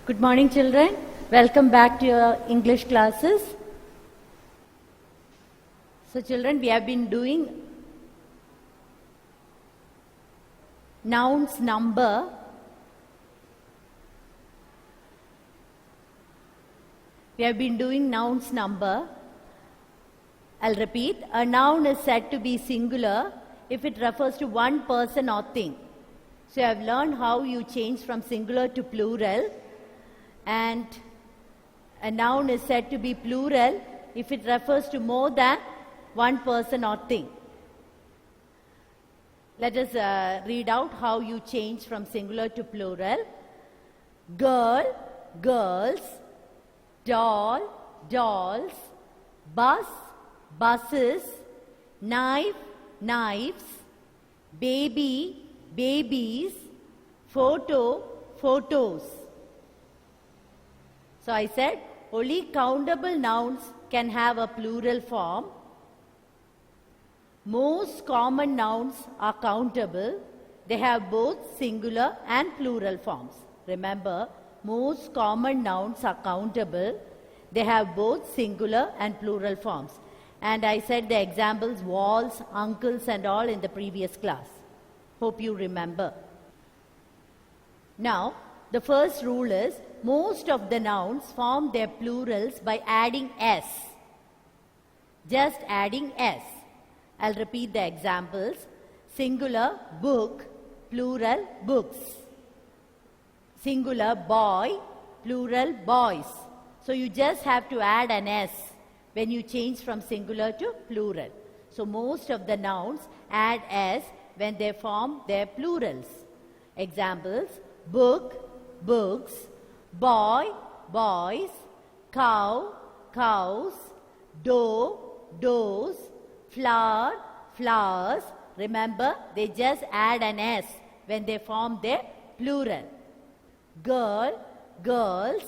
Good morning, children. Welcome back to your English classes. So, children, we have been doing nouns number. We have been doing nouns number. I'll repeat. A noun is said to be singular if it refers to one person or thing. So, you have learned how you change from singular to plural. And a noun is said to be plural if it refers to more than one person or thing. Let us read out how you change from singular to plural. Girl, girls. Doll, dolls. Bus, buses. Knife, knives. Baby, babies. Photo, photos. So I said only countable nouns can have a plural form. Most common nouns are countable. They have both singular and plural forms. Remember, most common nouns are countable. They have both singular and plural forms. And I said the examples, walls, uncles and all in the previous class. Hope you remember. Now, the first rule is most of the nouns form their plurals by adding s. Just adding s. I'll repeat the examples. Singular, book, plural, books. Singular, boy, plural, boys. So you just have to add an s when you change from singular to plural. So most of the nouns add s when they form their plurals. Examples, book, books. Boy, boys. Cow, cows. Doe, does. Flower, flowers. Remember, they just add an s when they form their plural. Girl, girls.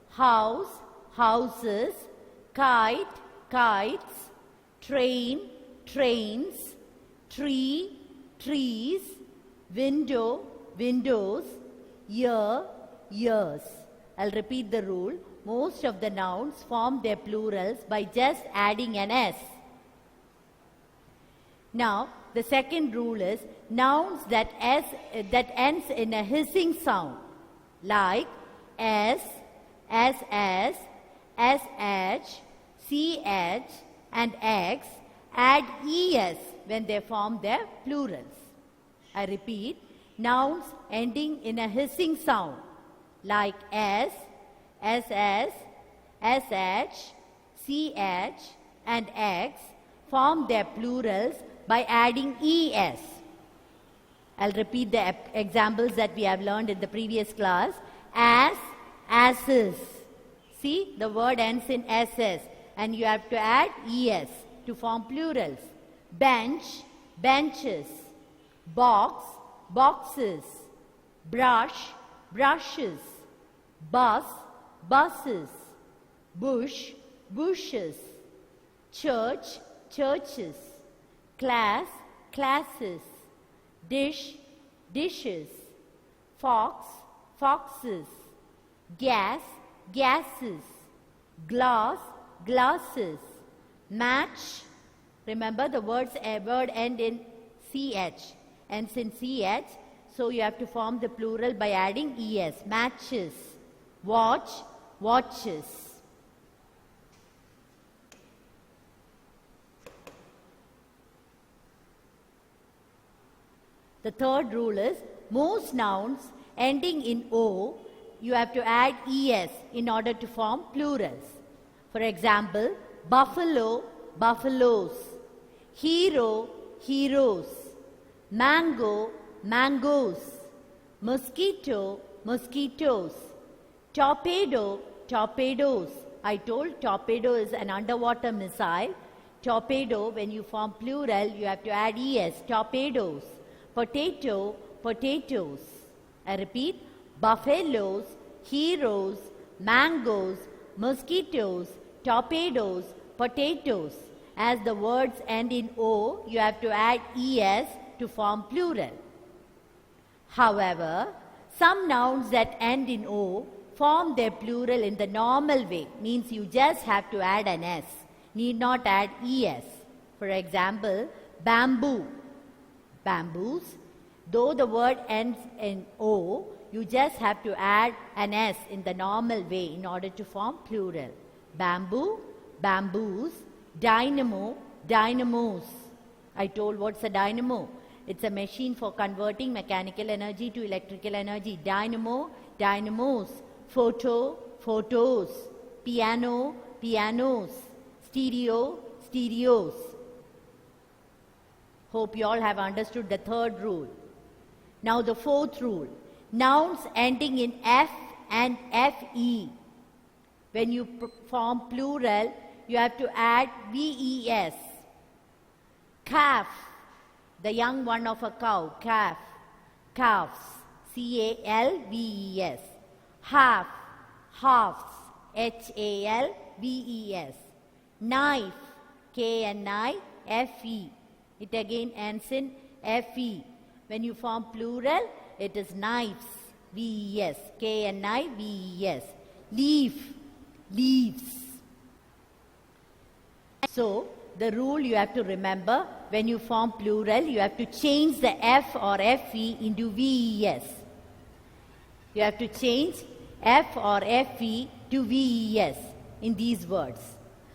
House, houses. Kite, kites. Train, trains. Tree, trees. Window, windows. Year, years. I'll repeat the rule. Most of the nouns form their plurals by just adding an s. Now, the second rule is nouns that ends in a hissing sound, like s, ss, sh, ch, and x, add es when they form their plurals. I repeat, nouns ending in a hissing sound, like s, ss, sh, ch, and x, form their plurals by adding es. I'll repeat the examples that we have learned in the previous class. As, asses. See, the word ends in ss and you have to add es to form plurals. Bench, benches. Box, boxes. Brush, brushes. Bus, buses. Bush, bushes. Church, churches. Class, classes. Dish, dishes. Fox, foxes. Gas, gases. Glass, glasses. Match, remember the word end in ch, ends in ch, so you have to form the plural by adding es. Matches. Watch, watches. The third rule is most nouns ending in o, you have to add es in order to form plurals. For example, buffalo, buffaloes. Hero, heroes. Mango, mangoes. Mosquito, mosquitoes. Torpedo, torpedoes. I told torpedo is an underwater missile. Torpedo, when you form plural, you have to add es, torpedoes. Potato, potatoes. I repeat, buffaloes, heroes, mangoes, mosquitoes, torpedoes, potatoes. As the words end in o, you have to add es to form plural. However, some nouns that end in o form their plural in the normal way, means you just have to add an S, need not add ES. For example, bamboo, bamboos. Though the word ends in O, you just have to add an S in the normal way in order to form plural. Bamboo, bamboos. Dynamo, dynamos. I told what's a dynamo. It's a machine for converting mechanical energy to electrical energy. Dynamo, dynamos. Photo, photos. Piano, pianos. Stereo, stereos. Hope you all have understood the third rule. Now the fourth rule. Nouns ending in F and FE. When you form plural, you have to add VES. Calf, the young one of a cow, calf. Calves, CALVES. Half, halves, HALVES. Knife, KNIFE. It again ends in FE. When you form plural, it is knives, VES, KNIVES. Leaf, leaves. So, the rule you have to remember, when you form plural, you have to change the F or FE into VES. You have to change F or FE to VES in these words.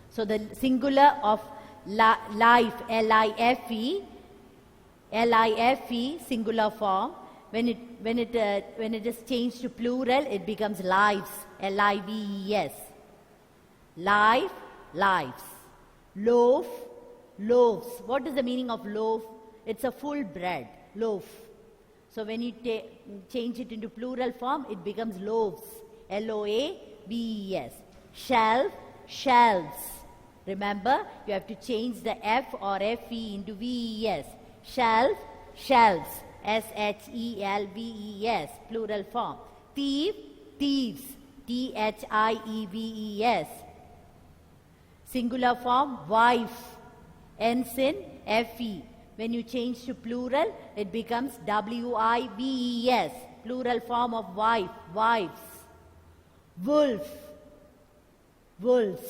So, the singular of life, LIFE, singular form, when it is changed to plural, it becomes lives, LIVES. Life, lives. Loaf, loaves. What is the meaning of loaf? It's a full bread, loaf. So when you change it into plural form, it becomes loaves, LOAVES. Shelf, shelves. Remember, you have to change the F or FE into VES. Shelf, shelves, SHELVES, plural form. Thief, thieves, THIEVES. Singular form, wife, ends in FE. When you change to plural, it becomes WIVES, plural form of wife, wives. Wolf, wolves.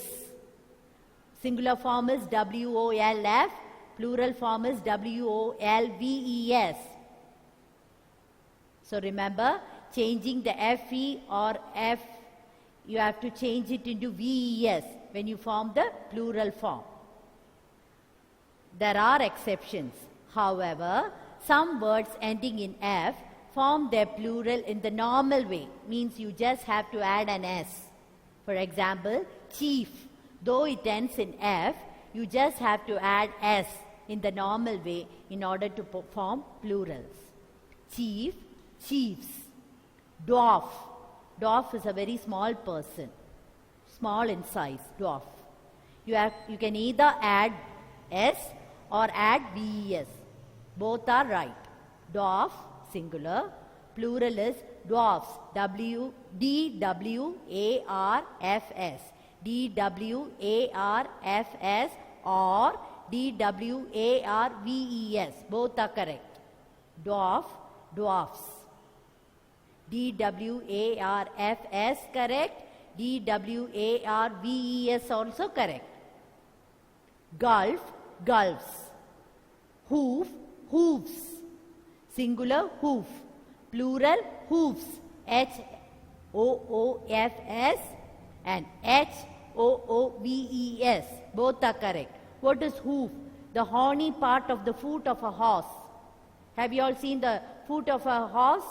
Singular form is WOLF, plural form is WOLVES. So remember, changing the FE or F, you have to change it into VES when you form the plural form. There are exceptions. However, some words ending in F form their plural in the normal way, means you just have to add an S. For example, chief, though it ends in F, you just have to add S in the normal way in order to form plurals. Chief, chiefs. Dwarf, dwarf is a very small person, small in size, dwarf. You can either add S or add VES. Both are right. Dwarf, singular. Plural is dwarfs, DWARFS. DWARFS or DWARVES. Both are correct. Dwarf, dwarfs. DWARFS correct. DWARVES also correct. Gulf, gulfs. Hoof, hoofs. Singular, hoof. Plural, hoofs. HOOFS and HOOVES. Both are correct. What is hoof? The horny part of the foot of a horse. Have you all seen the foot of a horse?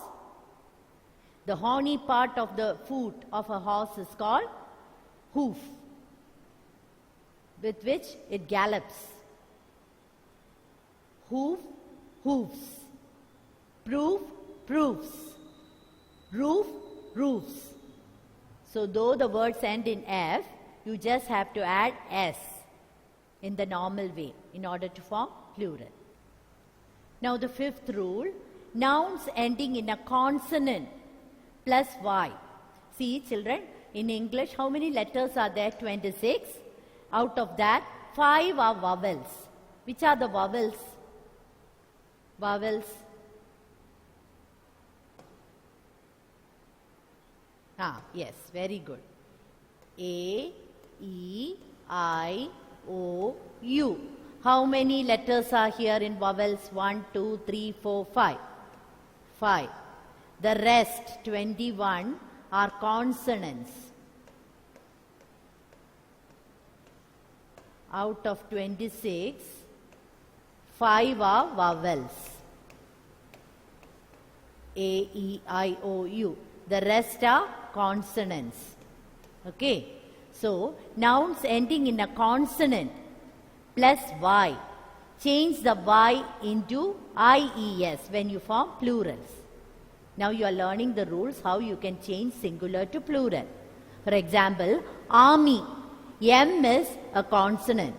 The horny part of the foot of a horse is called hoof, with which it gallops. Hoof, hoofs. Proof, proofs. Roof, roofs. So though the words end in F, you just have to add S in the normal way in order to form plural. Now the fifth rule, nouns ending in a consonant plus Y. See children, in English how many letters are there? 26. Out of that, 5 are vowels. Which are the vowels? Vowels. Yes, very good. A, E, I, O, U. How many letters are here in vowels? 1, 2, 3, 4, 5. 5. The rest, 21, are consonants. Out of 26, 5 are vowels. A, E, I, O, U. The rest are consonants. Okay. So, nouns ending in a consonant plus Y. Change the Y into IES when you form plurals. Now you are learning the rules how you can change singular to plural. For example, army. M is a consonant.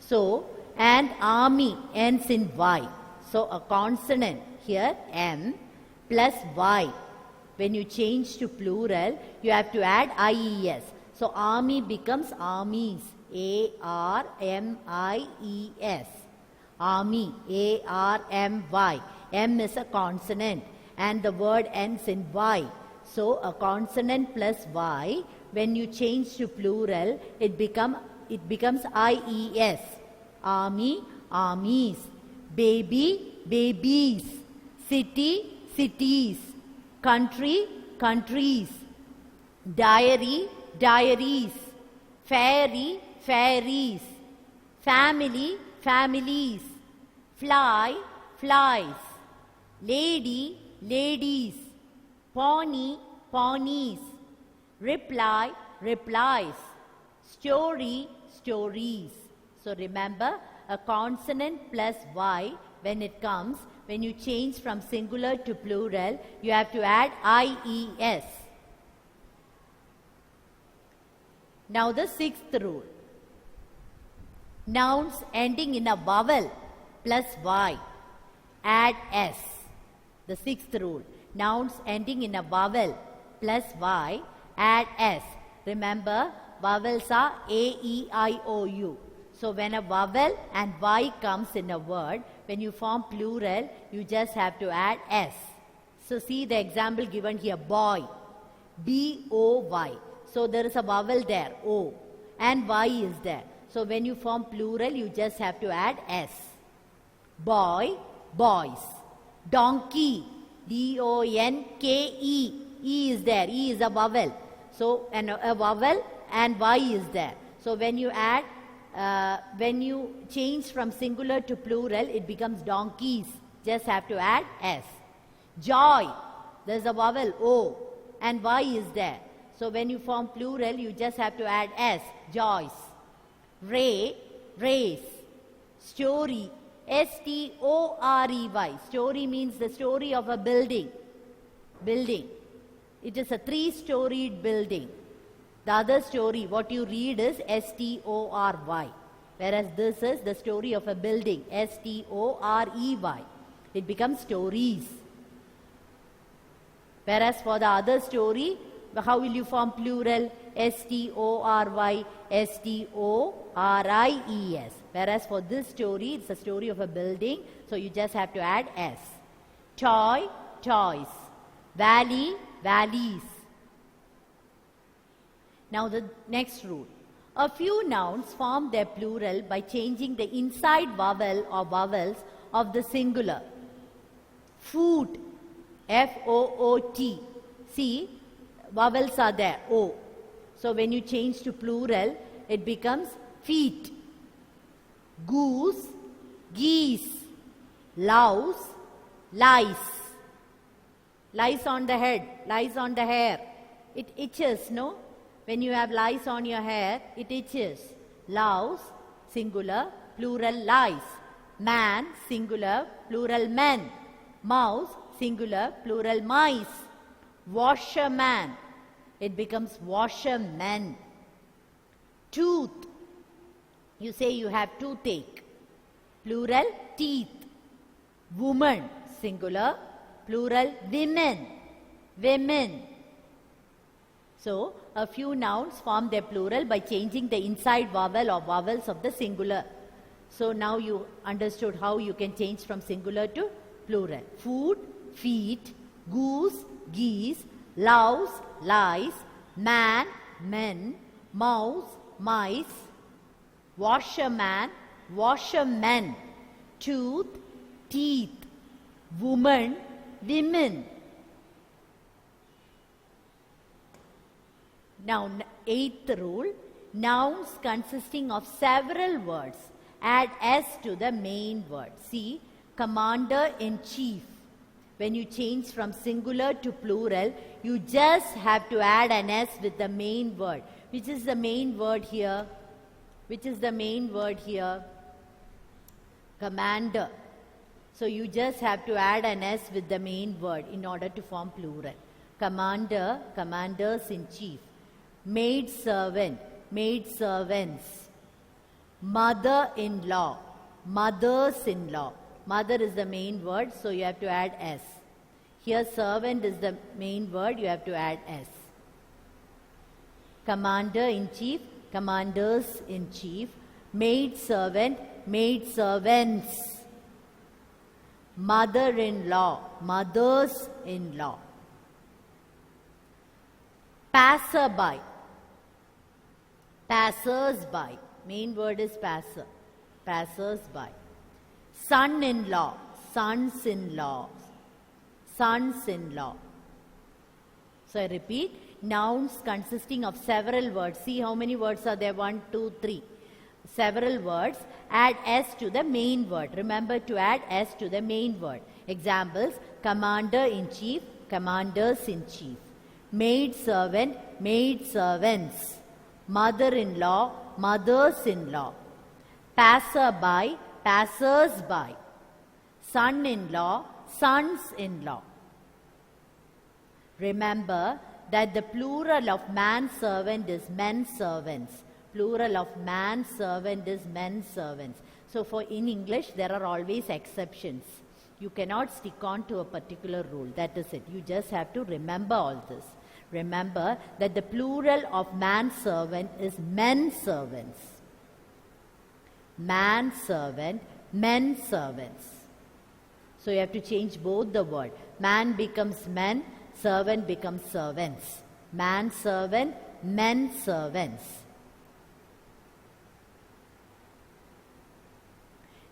So, and army ends in Y. So, a consonant here M plus Y. When you change to plural, you have to add IES. So, army becomes armies. ARMIES. Army. ARMY. M is a consonant and the word ends in Y. So, a consonant plus Y, when you change to plural, it becomes IES. Army, armies. Baby, babies. City, cities. Country, countries. Diary, diaries. Fairy, fairies. Family, families. Fly, flies. Lady, ladies. Pony, ponies. Reply, replies. Story, stories. So remember, a consonant plus Y, when it comes, when you change from singular to plural, you have to add IES. Now the sixth rule. Nouns ending in a vowel plus Y, add S. The sixth rule. Nouns ending in a vowel plus Y, add S. Remember, vowels are A, E, I, O, U. So when a vowel and Y comes in a word, when you form plural, you just have to add S. So see the example given here, boy. B-O-Y. So there is a vowel there, O, and Y is there. So when you form plural, you just have to add S. Boy, boys. Donkey, D-O-N-K-E. E is there, E is a vowel. So a vowel and Y is there. So when you add, when you change from singular to plural, it becomes donkeys. Just have to add S. Joy, there is a vowel O and Y is there. So when you form plural, you just have to add S. Joys. Ray, race. Story, S-T-O-R-E-Y. Story means the story of a building. Building. It is a 3-storied building. The other story, what you read is S-T-O-R-Y. Whereas this is the story of a building, S-T-O-R-E-Y. It becomes stories. Whereas for the other story, how will you form plural? S-T-O-R-Y, S-T-O-R-I-E-S. Whereas for this story, it's a story of a building, so you just have to add S. Toy, toys. Valley, valleys. Now the next rule. A few nouns form their plural by changing the inside vowel or vowels of the singular. Food, F-O-O-T. See, vowels are there, O. So when you change to plural, it becomes feet. Goose, geese. Louse, lice. Lice on the head, lice on the hair. It itches, no? When you have lice on your hair, it itches. Louse, singular, plural lice. Man, singular, plural men. Mouse, singular, plural mice. Washerman, it becomes washermen. Tooth, you say you have toothache. Plural, teeth. Woman, singular, plural, women. Women. So, a few nouns form their plural by changing the inside vowel or vowels of the singular. So, now you understood how you can change from singular to plural. Food, feet, goose, geese, louse, lice, man, men, mouse, mice, washerman, washermen, tooth, teeth, woman, women. Now, eighth rule, nouns consisting of several words, add s to the main word. See, commander-in-chief. When you change from singular to plural, you just have to add an s with the main word. Which is the main word here? Which is the main word here? Commander. So you just have to add an s with the main word in order to form plural. Commander, commanders-in-chief. Maid servant, maid servants. Mother-in-law, mothers-in-law. Mother is the main word, so you have to add s. Here servant is the main word, you have to add s. Commander-in-chief, commanders-in-chief. Maid servant, maid servants. Mother-in-law, mothers-in-law. Passer-by, passers-by. Main word is passer, passers-by. Son-in-law, sons-in-law, sons-in-law. So I repeat, nouns consisting of several words. See how many words are there? 1, 2, 3. Several words. Add s to the main word. Remember to add s to the main word. Examples, commander-in-chief, commanders-in-chief. Maid-servant, maid-servants. Mother-in-law, mothers-in-law. Passer-by, passers-by. Son-in-law, sons-in-law. Remember that the plural of man-servant is men-servants. Plural of man-servant is men-servants. So for in English, there are always exceptions. You cannot stick on to a particular rule. That is it. You just have to remember all this. Remember that the plural of man-servant is men-servants. Man-servant, men-servants. So you have to change both the word. Man becomes men, servant becomes servants. Man-servant, men-servants.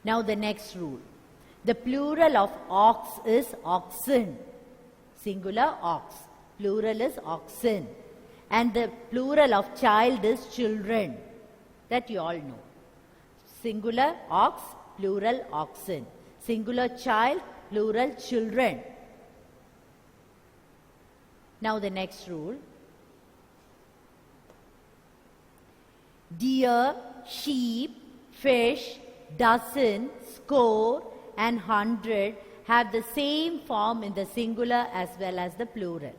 Now the next rule. The plural of ox is oxen. Singular ox. Plural is oxen. And the plural of child is children. That you all know. Singular ox, plural oxen. Singular child, plural children. Now the next rule. Deer, sheep, fish, dozen, score, and 100 have the same form in the singular as well as the plural.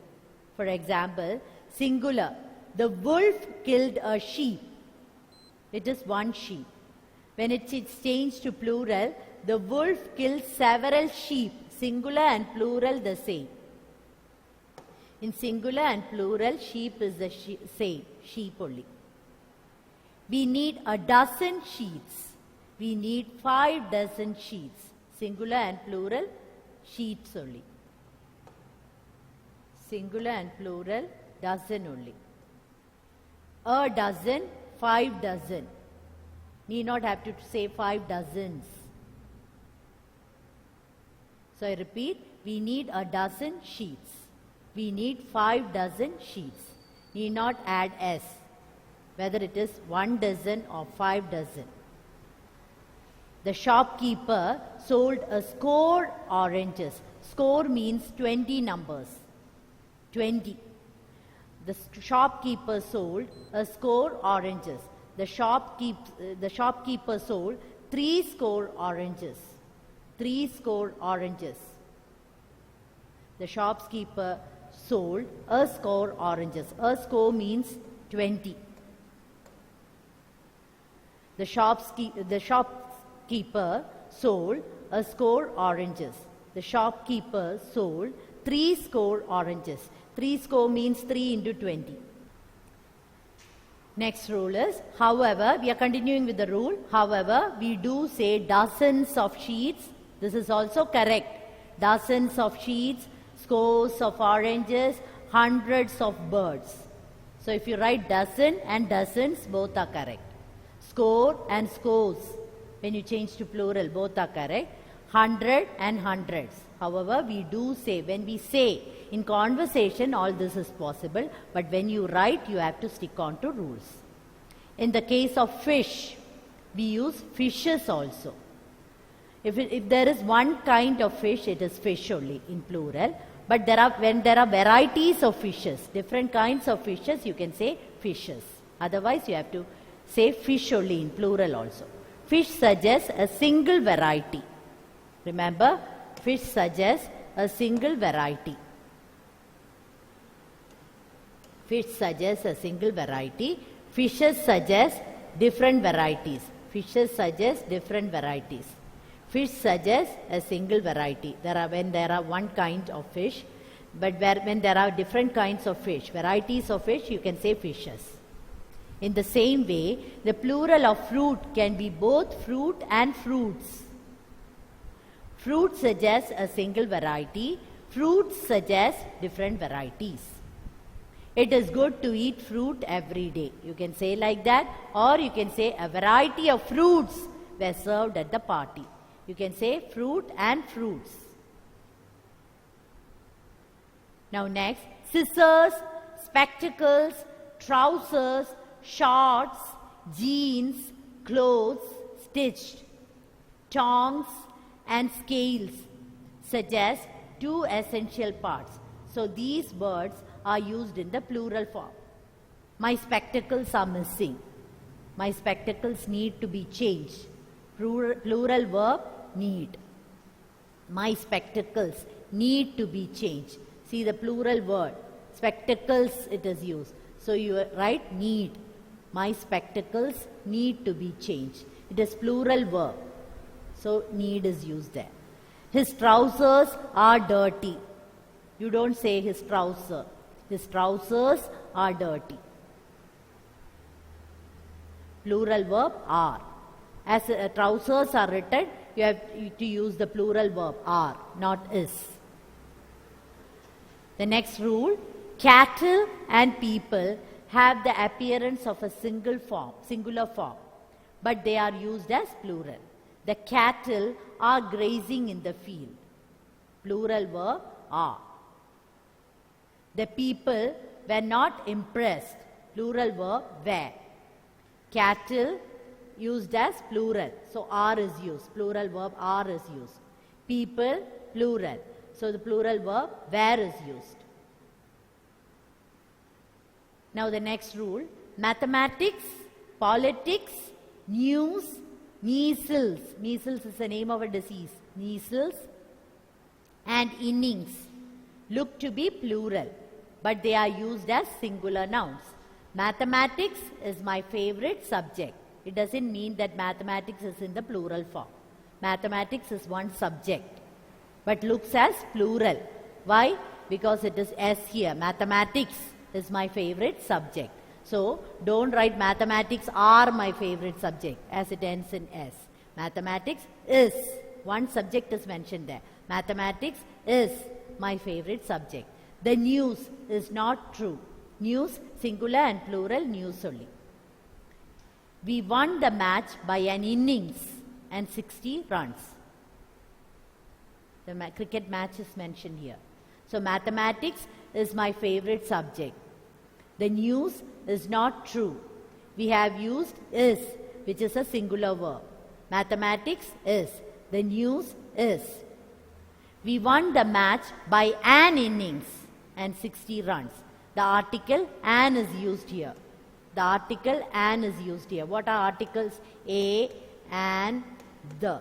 For example, singular, the wolf killed a sheep. It is one sheep. When it's changed to plural, the wolf killed several sheep. Singular and plural the same. In singular and plural, sheep is the same, sheep only. We need a dozen sheets. We need 5 dozen sheets. Singular and plural, sheets only. Singular and plural, dozen only. A dozen, 5 dozen. Need not have to say 5 dozens. So I repeat, we need a dozen sheets. We need 5 dozen sheets. Need not add s, whether it is 1 dozen or 5 dozen. The shopkeeper sold a score oranges. Score means 20 numbers. 20. The shopkeeper sold a score oranges. The shopkeeper sold 3 score oranges. 3 score oranges. The shopkeeper sold a score oranges. A score means 20. The shopkeeper sold a score oranges. The shopkeeper sold 3 score oranges. 3 score means 3 into 20. Next rule is, however, we are continuing with the rule. However, we do say dozens of sheets. This is also correct. Dozens of sheets, scores of oranges, hundreds of birds. So if you write dozen and dozens, both are correct. Score and scores, when you change to plural, both are correct. 100 and hundreds. However, we do say, when we say in conversation, all this is possible, but when you write, you have to stick on to rules. In the case of fish, we use fishes also. If there is one kind of fish, it is fish only in plural. But when there are varieties of fishes, different kinds of fishes, you can say fishes. Otherwise, you have to say fish only in plural also. Fish suggests a single variety. Remember, fish suggests a single variety. Fish suggests a single variety. Fishes suggest different varieties. Fishes suggest different varieties. Fish suggests a single variety. When there are one kind of fish, but when there are different kinds of fish, varieties of fish, you can say fishes. In the same way, the plural of fruit can be both fruit and fruits. Fruit suggests a single variety. Fruits suggest different varieties. It is good to eat fruit every day. You can say like that, or you can say a variety of fruits were served at the party. You can say fruit and fruits. Now next, scissors, spectacles, trousers, shorts, jeans, clothes, stitched, tongs and scales suggest two essential parts. So these words are used in the plural form. My spectacles are missing. My spectacles need to be changed. Plural verb, need. My spectacles need to be changed. See the plural word. Spectacles it is used. So you write need. My spectacles need to be changed. It is plural verb. So need is used there. His trousers are dirty. You don't say his trouser. His trousers are dirty. Plural verb are. As trousers are written, you have to use the plural verb are, not is. The next rule, cattle and people have the appearance of a singular form, but they are used as plural. The cattle are grazing in the field. Plural verb are. The people were not impressed. Plural verb were. Cattle used as plural. So are is used. Plural verb are is used. People, plural. So the plural verb were is used. Now the next rule, mathematics, politics, news, measles. Measles is the name of a disease. Measles and innings look to be plural, but they are used as singular nouns. Mathematics is my favorite subject. It doesn't mean that mathematics is in the plural form. Mathematics is one subject, but looks as plural. Why? Because it is S here. Mathematics is my favorite subject. So, don't write mathematics are my favorite subject as it ends in S. Mathematics is. One subject is mentioned there. Mathematics is my favorite subject. The news is not true. News, singular and plural, news only. We won the match by an innings and 60 runs. The cricket match is mentioned here. So mathematics is my favorite subject. The news is not true. We have used is, which is a singular verb. Mathematics is. The news is. We won the match by an innings and 60 runs. The article an is used here. The article an is used here. What are articles? A, and, the.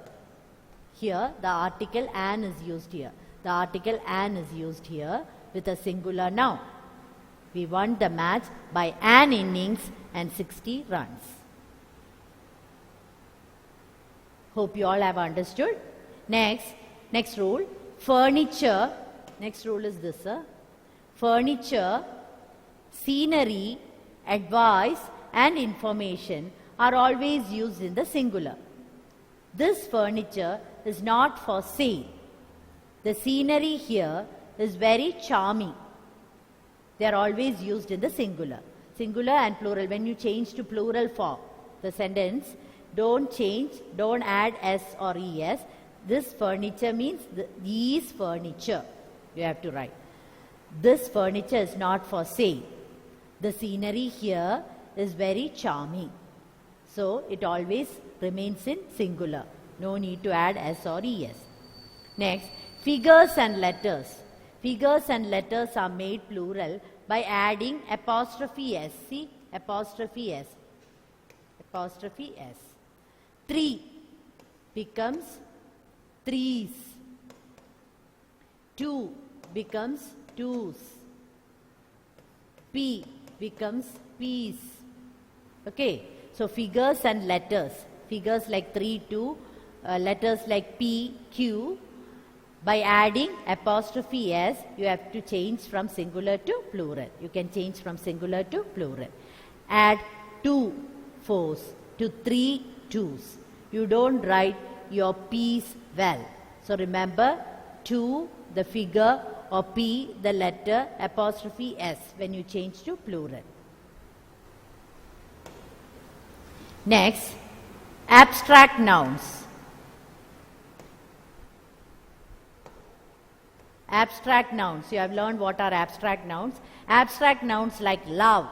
Here, the article an is used here. The article an is used here with a singular noun. We won the match by an innings and 60 runs. Hope you all have understood. Next rule, furniture. Next rule is this, furniture, scenery, advice and information are always used in the singular. This furniture is not for sale. The scenery here is very charming. They are always used in the singular. Singular and plural. When you change to plural form, the sentence, don't change, don't add s or es. This furniture means these furniture. You have to write. This furniture is not for sale. The scenery here is very charming. So it always remains in singular. No need to add s or es. Next, figures and letters. Figures and letters are made plural by adding apostrophe s. See, apostrophe s. Apostrophe s. 3 becomes threes. 2 becomes twos. P becomes peas. Okay, so figures and letters. Figures like 3, 2, letters like P, Q. By adding apostrophe s, you have to change from singular to plural. You can change from singular to plural. Add 2 fours to 3 twos. You don't write your p's well. So remember, 2, the figure, or P, the letter, apostrophe s when you change to plural. Next, abstract nouns. Abstract nouns. You have learned what are abstract nouns. Abstract nouns like love,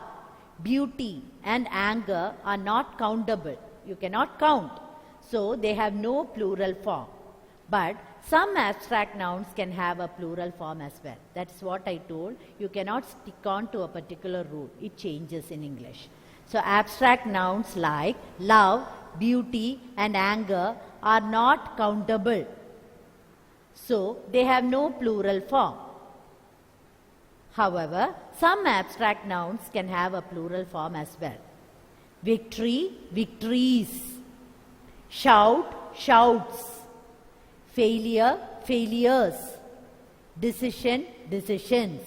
beauty, and anger are not countable. You cannot count. So they have no plural form. But some abstract nouns can have a plural form as well. That's what I told. You cannot stick on to a particular rule. It changes in English. So abstract nouns like love, beauty, and anger are not countable. So they have no plural form. However, some abstract nouns can have a plural form as well. Victory, victories. Shout, shouts. Failure, failures. Decision, decisions.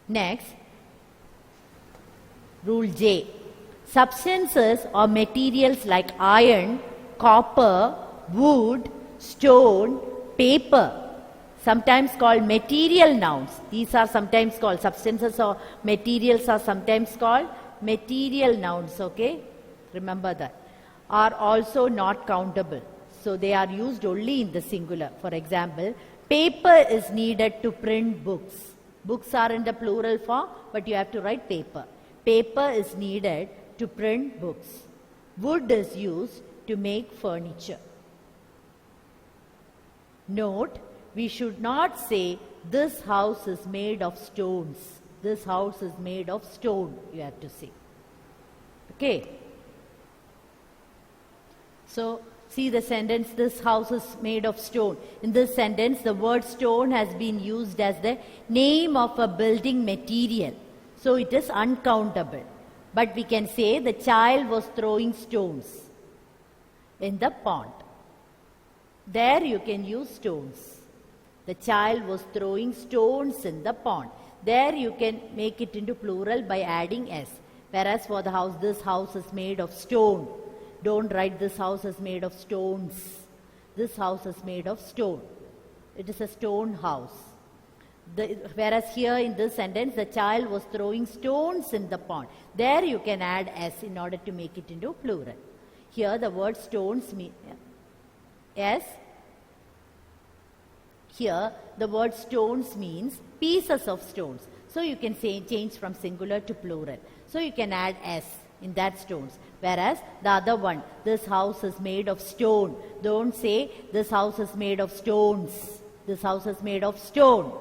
Next, Rule J. Substances or materials like iron, copper, wood, stone, paper, sometimes called material nouns. These are sometimes called substances, or materials are sometimes called material nouns, okay? Remember that. Are also not countable. So they are used only in the singular. For example, paper is needed to print books. Books are in the plural form, but you have to write paper. Paper is needed to print books. Wood is used to make furniture. Note, we should not say this house is made of stones. This house is made of stone, you have to say. Okay. So, see the sentence, this house is made of stone. In this sentence, the word stone has been used as the name of a building material. So, it is uncountable. But we can say the child was throwing stones in the pond. There you can use stones. The child was throwing stones in the pond. There you can make it into plural by adding s. Whereas for the house, this house is made of stone. Don't write this house is made of stones. This house is made of stone. It is a stone house. Whereas here in this sentence, the child was throwing stones in the pond. There you can add s in order to make it into plural. Here the word stones mean s. Here the word stones means pieces of stones. So you can say change from singular to plural. So you can add s in that stones. Whereas the other one, this house is made of stone. Don't say this house is made of stones. This house is made of stone.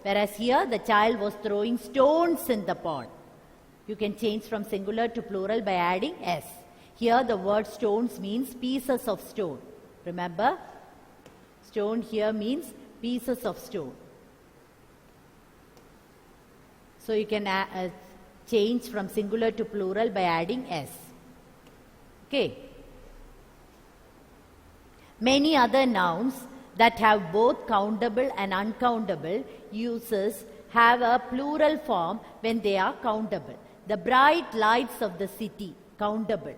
Whereas here the child was throwing stones in the pond. You can change from singular to plural by adding s. Here the word stones means pieces of stone. Remember, stone here means pieces of stone. So you can change from singular to plural by adding s. Okay. Many other nouns that have both countable and uncountable uses have a plural form when they are countable. The bright lights of the city, countable.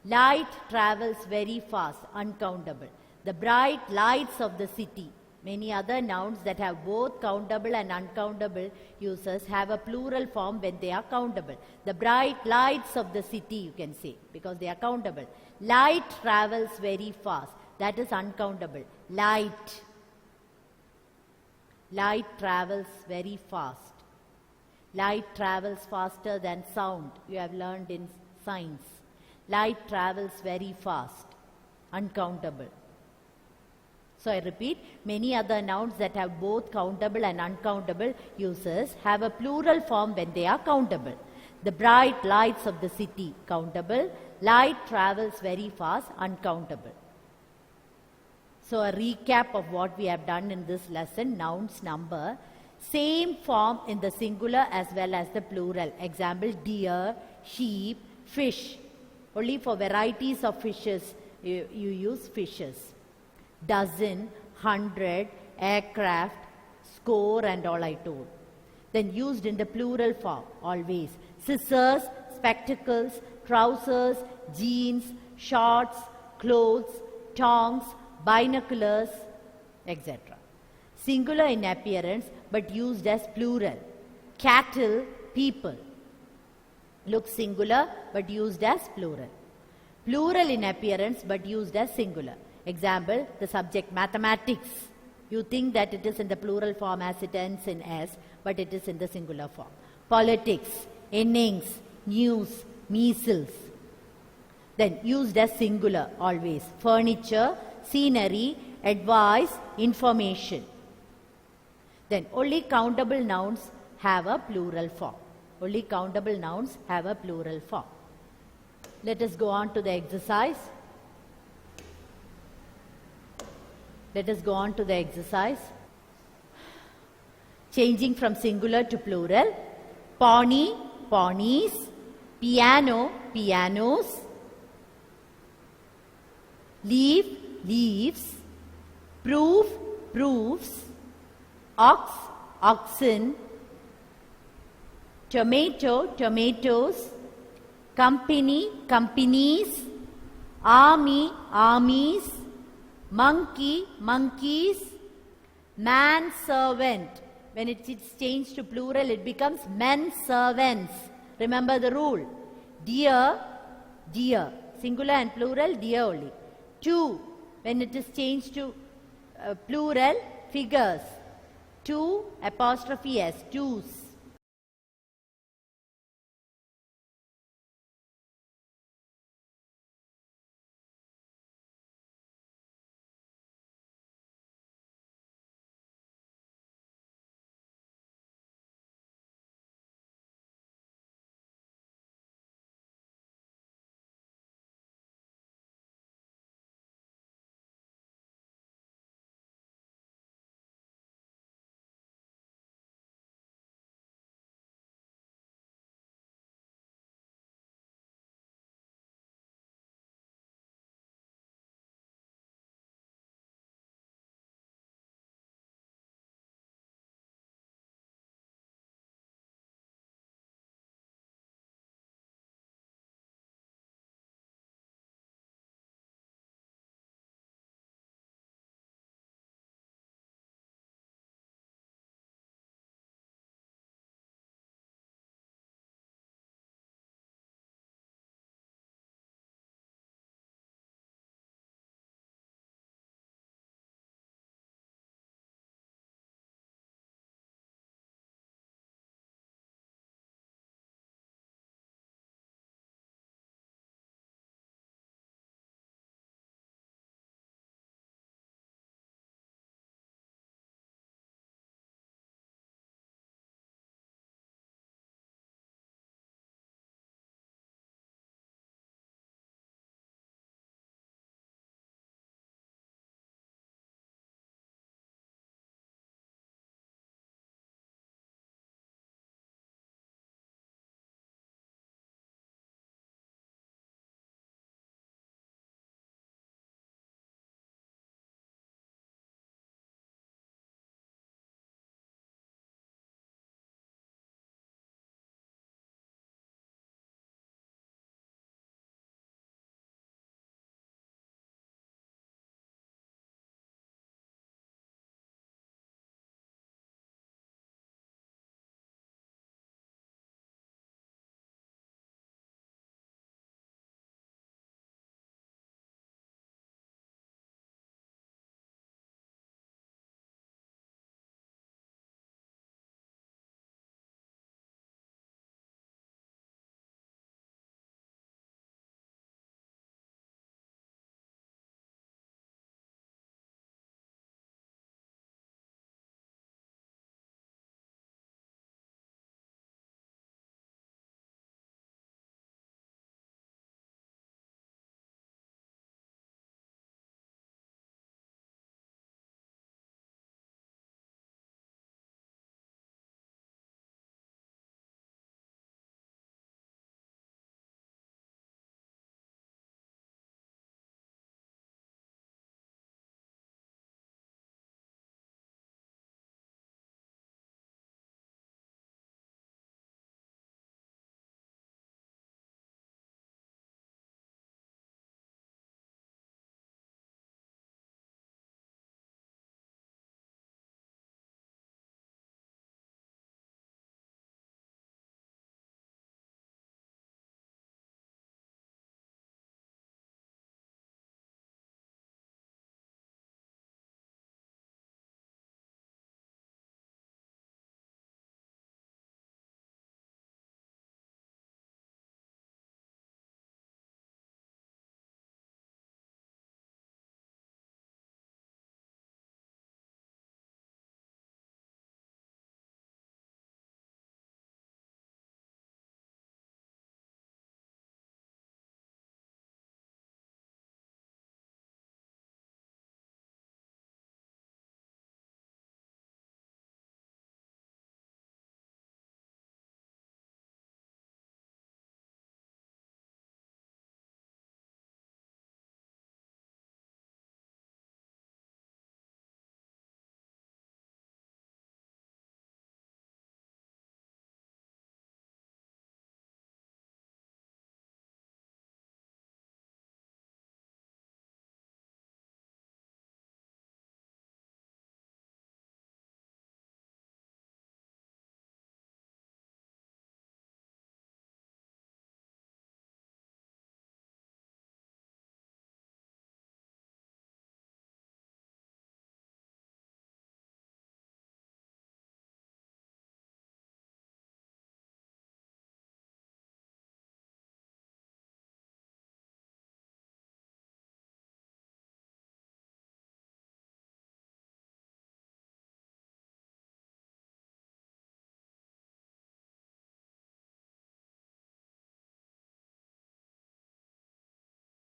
Light travels very fast, uncountable. The bright lights of the city, Many other nouns that have both countable and uncountable uses have a plural form when they are countable. The bright lights of the city, you can say, because they are countable. Light travels very fast. That is uncountable. Light. Light travels very fast. Light travels faster than sound. You have learned in science. Light travels very fast. Uncountable. So I repeat, many other nouns that have both countable and uncountable uses have a plural form when they are countable. The bright lights of the city, countable. Light travels very fast, uncountable. So a recap of what we have done in this lesson, nouns, number. Same form in the singular as well as the plural. Example, deer, sheep, fish. Only for varieties of fishes, you use fishes. Dozen, 100, aircraft, score and all I told. Then used in the plural form, always. Scissors, spectacles, trousers, jeans, shorts, clothes, tongs, binoculars, etc. Singular in appearance but used as plural. Cattle, people. Looks singular but used as plural. Plural in appearance but used as singular. Example, the subject mathematics. You think that it is in the plural form as it ends in S, but it is in the singular form. Politics, innings, news, measles. Then used as singular always. Furniture, scenery, advice, information. Then only countable nouns have a plural form. Only countable nouns have a plural form. Let us go on to the exercise. Let us go on to the exercise. Changing from singular to plural. Pony, ponies. Piano, pianos. Leaf, leaves. Proof, proofs. Ox, oxen. Tomato, tomatoes. Company, companies. Army, armies. Monkey, monkeys. Man servant. When it is changed to plural, it becomes men servants. Remember the rule. Deer, deer. Singular and plural, deer only. Two. When it is changed to plural, figures. Two apostrophe S, twos.